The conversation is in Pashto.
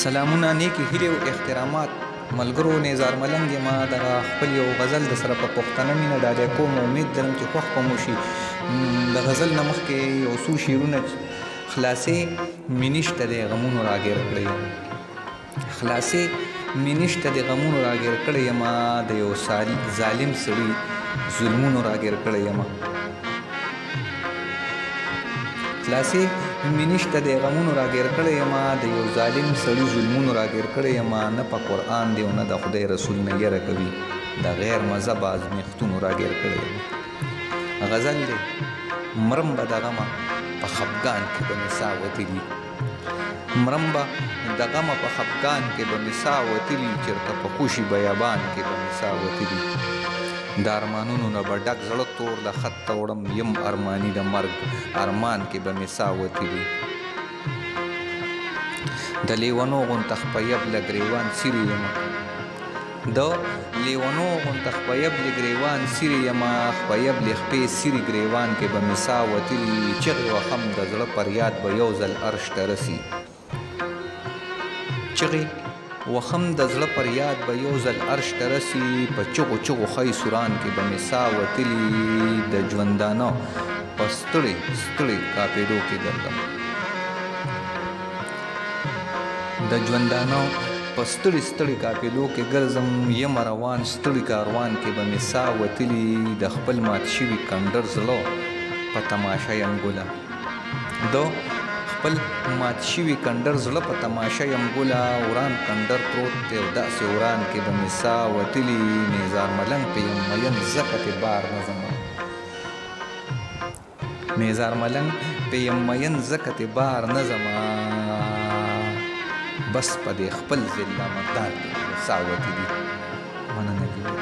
سلامونه نیکی هیلې او احترامات ملګرو نیزار ملنګ یم دغه خپل یو غزل د سره په پښتنه مینه ډالۍ کوم امید لرم چې خوښ به مو شي د غزل نه مخکې یو څو شعرونه خلاصې مې نشته دی غمونو راګیر کړی یم خلاصې مې نشته دی غمونو راګیر کړی یم د یو ظالم سړي ظلمونو راګیر کړی یم خلاصې مې نشته دی غمونو راګیر کړی یم د یو ظالم سړي ظلمونو راګیر کړی یم نه په قرآن دی او نه د خدای رسول نه یره کوي د غیر مذهب ازمیښتونو راګیر کړی یم غزل دی مرم به د غمه په خفګان کې به مې ساه وتلي مرم به د غمه په خفګان کې به مې ساه وتلي چېرته په خوشي بیابان کې به مې ساه وتلي د ارمانونو نه به ډک زړه تور د خط ته وړم یم ارماني د مرګ ارمان کې به مې ساه وتلي د لیونو غونته خپیب له ګریوان څیرې یم د لیونو غونته خپیب له ګریوان څیرې یم خپیب له خپې څیرې ګریوان کې به مې ساه وتلي چغې وهم د زړه پر یاد به یو ځل عرش ته رسي چغې وخم د زړه پر یاد به یو ځل عرش ته رسي په چغو چغو ښی سوران کې به مې ساه وتلي د ژوندانه په ستړې ستړې کاپېدو کې ګرځم د ژوندانه په ستړې ستړې کاپېدو کې ګرځم یم روان ستړي کاروان کې به مې ساه وتلي د خپل مات شوي کنډر زړه په تماشه یم ګله د خپل مات شوي کنډر زړه په تماشه یم ګله وران کنډر پروت دی او داسې وران کې به مې ساه وتلي نیزار ملنګ په یم مین ځکه تې بار نه زما نیزار ملنګ په یم مین ځکه تې بار نه زما بس په دې خپل ذله مردار کې ساه وتلي مننه